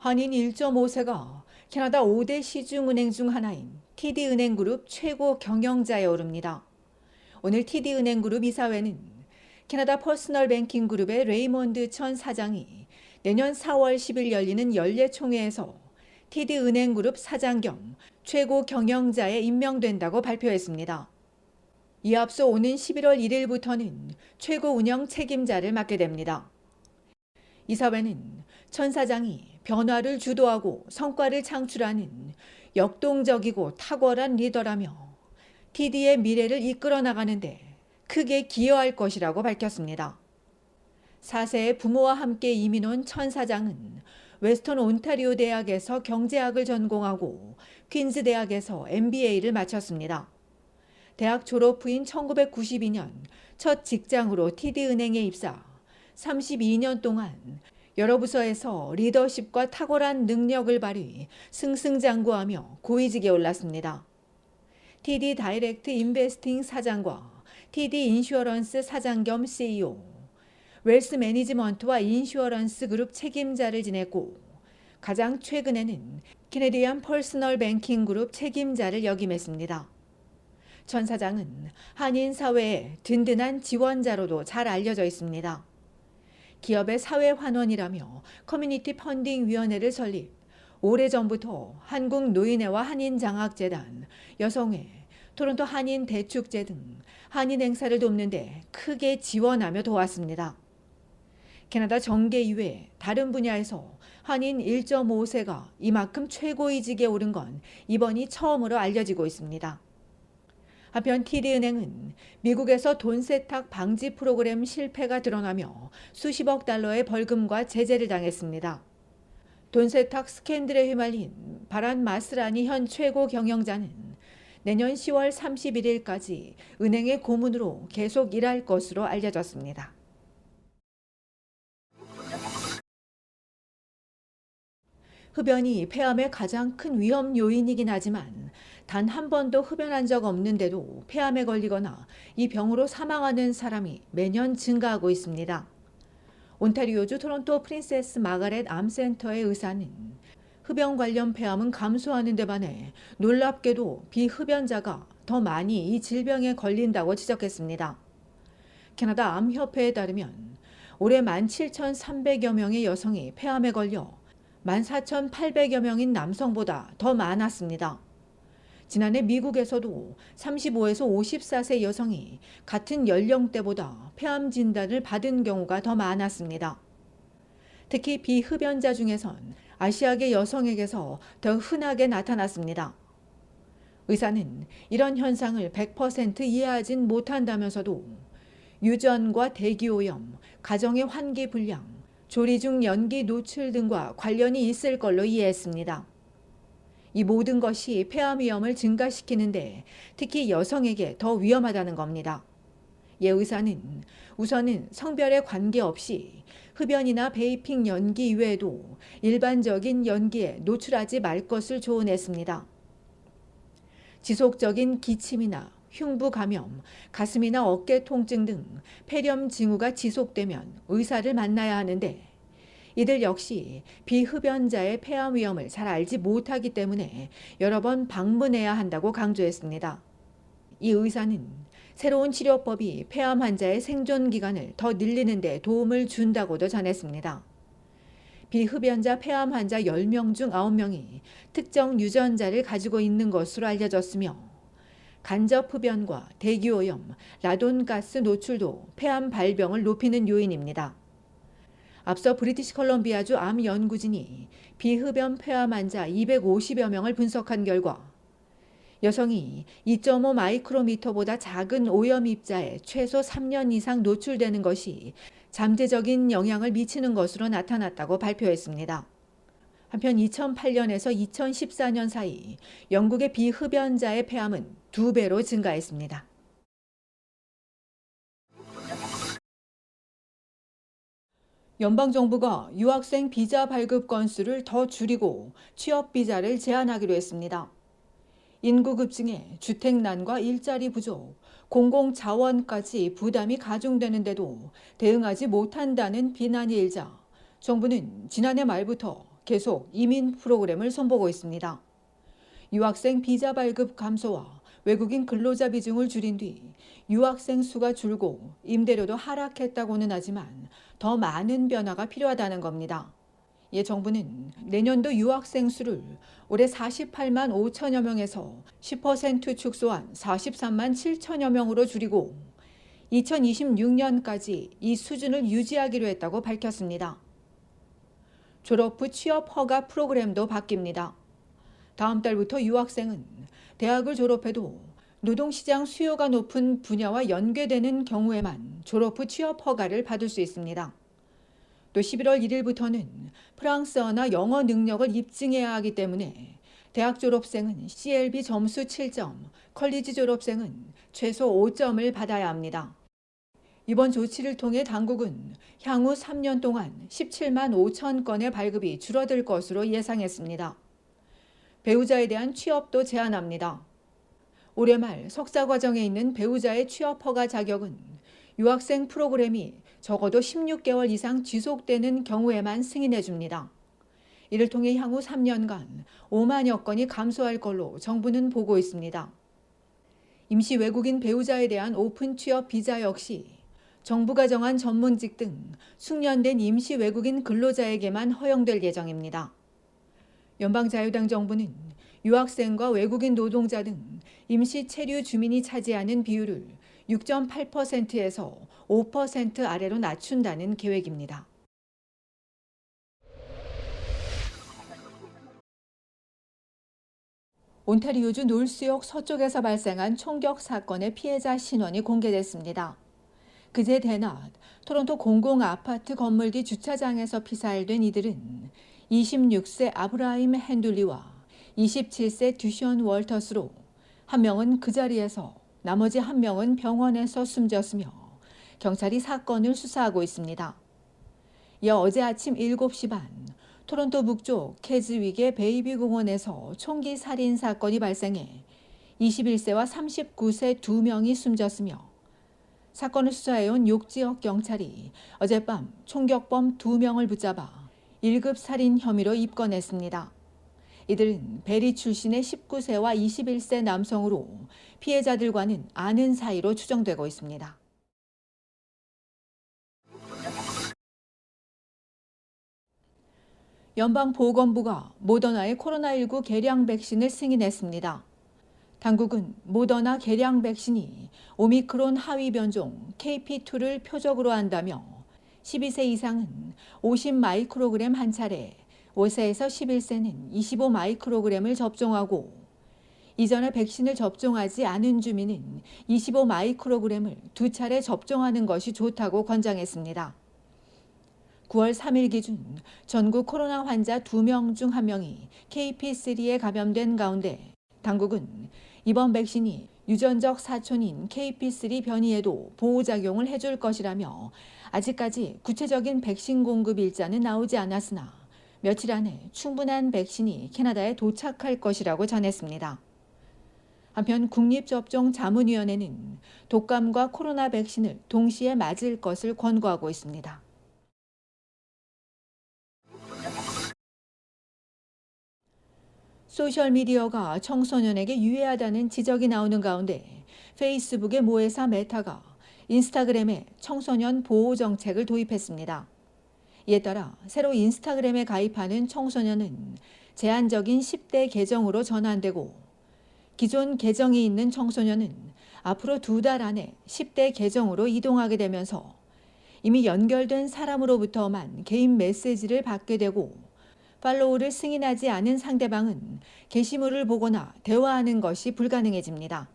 한인 1.5세가 캐나다 5대 시중은행 중 하나인 TD은행그룹 최고 경영자에 오릅니다. 오늘 TD은행그룹 이사회는 캐나다 퍼스널뱅킹그룹의 레이몬드 천 사장이 내년 4월 10일 열리는 연례총회에서 TD은행그룹 사장 겸 최고 경영자에 임명된다고 발표했습니다. 이에 앞서 오는 11월 1일부터는 최고 운영 책임자를 맡게 됩니다. 이사회는 천 사장이 변화를 주도하고 성과를 창출하는 역동적이고 탁월한 리더라며 TD의 미래를 이끌어 나가는데 크게 기여할 것이라고 밝혔습니다. 4세의 부모와 함께 이민 온 천 사장은 웨스턴 온타리오 대학에서 경제학을 전공하고 퀸즈 대학에서 MBA를 마쳤습니다. 대학 졸업 후인 1992년 첫 직장으로 TD은행에 입사, 32년 동안 여러 부서에서 리더십과 탁월한 능력을 발휘 승승장구하며 고위직에 올랐습니다. TD 다이렉트 인베스팅 사장과 TD 인슈어런스 사장 겸 CEO, 웰스 매니지먼트와 인슈어런스 그룹 책임자를 지냈고 가장 최근에는 캐네디안 퍼스널 뱅킹 그룹 책임자를 역임했습니다. 천 사장은 한인 사회의 든든한 지원자로도 잘 알려져 있습니다. 기업의 사회환원이라며 커뮤니티 펀딩위원회를 설립, 오래전부터 한국노인회와 한인장학재단, 여성회, 토론토 한인대축제 등 한인 행사를 돕는 데 크게 지원하며 도왔습니다. 캐나다 정계 이외 다른 분야에서 한인 1.5세가 이만큼 최고위직에 오른 건 이번이 처음으로 알려지고 있습니다. 한편 TD은행은 미국에서 돈 세탁 방지 프로그램 실패가 드러나며 수십억 달러의 벌금과 제재를 당했습니다. 돈 세탁 스캔들에 휘말린 바란 마스라니 현 최고 경영자는 내년 10월 31일까지 은행의 고문으로 계속 일할 것으로 알려졌습니다. 흡연이 폐암의 가장 큰 위험 요인이긴 하지만 단 한 번도 흡연한 적 없는데도 폐암에 걸리거나 이 병으로 사망하는 사람이 매년 증가하고 있습니다. 온타리오주 토론토 프린세스 마가렛 암센터의 의사는 흡연 관련 폐암은 감소하는 데 반해 놀랍게도 비흡연자가 더 많이 이 질병에 걸린다고 지적했습니다. 캐나다 암협회에 따르면 올해 17,300여 명의 여성이 폐암에 걸려 14,800여 명인 남성보다 더 많았습니다. 지난해 미국에서도 35에서 54세 여성이 같은 연령대보다 폐암 진단을 받은 경우가 더 많았습니다. 특히 비흡연자 중에선 아시아계 여성에게서 더 흔하게 나타났습니다. 의사는 이런 현상을 100% 이해하진 못한다면서도 유전과 대기오염, 가정의 환기 불량, 조리 중 연기 노출 등과 관련이 있을 걸로 이해했습니다. 이 모든 것이 폐암 위험을 증가시키는데 특히 여성에게 더 위험하다는 겁니다. 예 의사는 우선은 성별에 관계없이 흡연이나 베이핑 연기 이외에도 일반적인 연기에 노출하지 말 것을 조언했습니다. 지속적인 기침이나 흉부 감염, 가슴이나 어깨 통증 등 폐렴 징후가 지속되면 의사를 만나야 하는데 이들 역시 비흡연자의 폐암 위험을 잘 알지 못하기 때문에 여러 번 방문해야 한다고 강조했습니다. 이 의사는 새로운 치료법이 폐암 환자의 생존 기간을 더 늘리는 데 도움을 준다고도 전했습니다. 비흡연자 폐암 환자 10명 중 9명이 특정 유전자를 가지고 있는 것으로 알려졌으며 간접 흡연과 대기오염, 라돈가스 노출도 폐암 발병을 높이는 요인입니다. 앞서 브리티시 컬럼비아주 암 연구진이 비흡연 폐암 환자 250여 명을 분석한 결과 여성이 2.5 마이크로미터보다 작은 오염 입자에 최소 3년 이상 노출되는 것이 잠재적인 영향을 미치는 것으로 나타났다고 발표했습니다. 한편 2008년에서 2014년 사이 영국의 비흡연자의 폐암은 2배로 증가했습니다. 연방정부가 유학생 비자 발급 건수를 더 줄이고 취업 비자를 제한하기로 했습니다. 인구 급증에 주택난과 일자리 부족, 공공자원까지 부담이 가중되는데도 대응하지 못한다는 비난이 일자 정부는 지난해 말부터 계속 이민 프로그램을 손보고 있습니다. 유학생 비자 발급 감소와 외국인 근로자 비중을 줄인 뒤 유학생 수가 줄고 임대료도 하락했다고는 하지만 더 많은 변화가 필요하다는 겁니다. 이에 정부는 내년도 유학생 수를 올해 48만 5천여 명에서 10% 축소한 43만 7천여 명으로 줄이고 2026년까지 이 수준을 유지하기로 했다고 밝혔습니다. 졸업 후 취업 허가 프로그램도 바뀝니다. 다음 달부터 유학생은 대학을 졸업해도 노동시장 수요가 높은 분야와 연계되는 경우에만 졸업 후 취업 허가를 받을 수 있습니다. 또 11월 1일부터는 프랑스어나 영어 능력을 입증해야 하기 때문에 대학 졸업생은 CLB 점수 7점, 컬리지 졸업생은 최소 5점을 받아야 합니다. 이번 조치를 통해 당국은 향후 3년 동안 17만 5천 건의 발급이 줄어들 것으로 예상했습니다. 배우자에 대한 취업도 제한합니다. 올해 말 석사 과정에 있는 배우자의 취업 허가 자격은 유학생 프로그램이 적어도 16개월 이상 지속되는 경우에만 승인해 줍니다. 이를 통해 향후 3년간 5만여 건이 감소할 걸로 정부는 보고 있습니다. 임시 외국인 배우자에 대한 오픈 취업 비자 역시 정부가 정한 전문직 등 숙련된 임시 외국인 근로자에게만 허용될 예정입니다. 연방자유당 정부는 유학생과 외국인 노동자 등 임시 체류 주민이 차지하는 비율을 6.8%에서 5% 아래로 낮춘다는 계획입니다. 온타리오주 놀스역 서쪽에서 발생한 총격 사건의 피해자 신원이 공개됐습니다. 그제 대낮 토론토 공공 아파트 건물 뒤 주차장에서 피살된 이들은 26세 아브라임 핸둘리와 27세 듀션 월터스로 한 명은 그 자리에서 나머지 한 명은 병원에서 숨졌으며 경찰이 사건을 수사하고 있습니다. 이어 어제 아침 7시 반 토론토 북쪽 캐즈윅의 베이비 공원에서 총기 살인 사건이 발생해 21세와 39세 2명이 숨졌으며 사건을 수사해온 욕지역 경찰이 어젯밤 총격범 2명을 붙잡아 1급 살인 혐의로 입건했습니다. 이들은 베리 출신의 19세와 21세 남성으로 피해자들과는 아는 사이로 추정되고 있습니다. 연방보건부가 모더나의 코로나19 개량 백신을 승인했습니다. 당국은 모더나 개량 백신이 오미크론 하위 변종 KP2를 표적으로 한다며 12세 이상은 50 마이크로그램 한 차례, 5세에서 11세는 25 마이크로그램을 접종하고 이전에 백신을 접종하지 않은 주민은 25 마이크로그램을 2차례 접종하는 것이 좋다고 권장했습니다. 9월 3일 기준 전국 코로나 환자 2명 중 1명이 KP3에 감염된 가운데 당국은 이번 백신이 유전적 사촌인 KP3 변이에도 보호작용을 해줄 것이라며 아직까지 구체적인 백신 공급 일자는 나오지 않았으나 며칠 안에 충분한 백신이 캐나다에 도착할 것이라고 전했습니다. 한편 국립접종자문위원회는 독감과 코로나 백신을 동시에 맞을 것을 권고하고 있습니다. 소셜미디어가 청소년에게 유해하다는 지적이 나오는 가운데 페이스북의 모회사 메타가 인스타그램에 청소년 보호 정책을 도입했습니다. 이에 따라 새로 인스타그램에 가입하는 청소년은 제한적인 10대 계정으로 전환되고 기존 계정이 있는 청소년은 앞으로 2달 안에 10대 계정으로 이동하게 되면서 이미 연결된 사람으로부터만 개인 메시지를 받게 되고 팔로우를 승인하지 않은 상대방은 게시물을 보거나 대화하는 것이 불가능해집니다.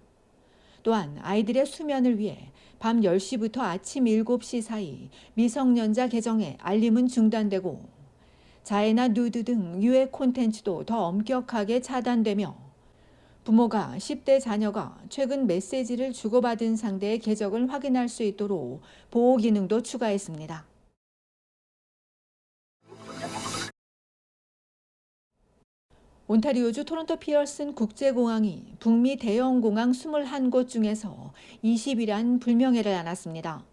또한 아이들의 수면을 위해 밤 10시부터 아침 7시 사이 미성년자 계정의 알림은 중단되고 자해나 누드 등 유해 콘텐츠도 더 엄격하게 차단되며 부모가 10대 자녀가 최근 메시지를 주고받은 상대의 계정을 확인할 수 있도록 보호 기능도 추가했습니다. 온타리오주 토론토 피어슨 국제공항이 북미 대형공항 21곳 중에서 20위란 불명예를 안았습니다.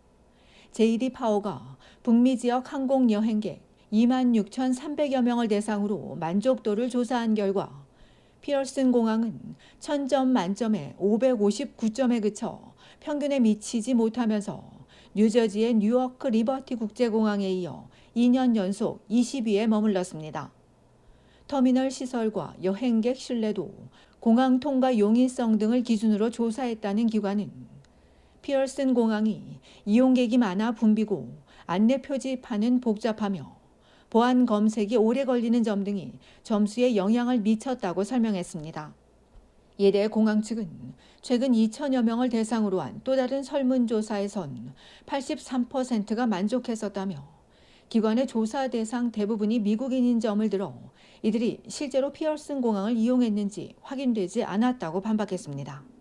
JD 파워가 북미 지역 항공 여행객 26,300여 명을 대상으로 만족도를 조사한 결과 피어슨 공항은 1000점 만점에 559점에 그쳐 평균에 미치지 못하면서 뉴저지의 뉴워크 리버티 국제공항에 이어 2년 연속 20위에 머물렀습니다. 터미널 시설과 여행객 신뢰도, 공항 통과 용이성 등을 기준으로 조사했다는 기관은 피어슨 공항이 이용객이 많아 붐비고 안내 표지판은 복잡하며 보안 검색이 오래 걸리는 점 등이 점수에 영향을 미쳤다고 설명했습니다. 이에 대해 공항 측은 최근 2천여 명을 대상으로 한 또 다른 설문조사에선 83%가 만족했었다며 기관의 조사 대상 대부분이 미국인인 점을 들어 이들이 실제로 피어슨 공항을 이용했는지 확인되지 않았다고 반박했습니다.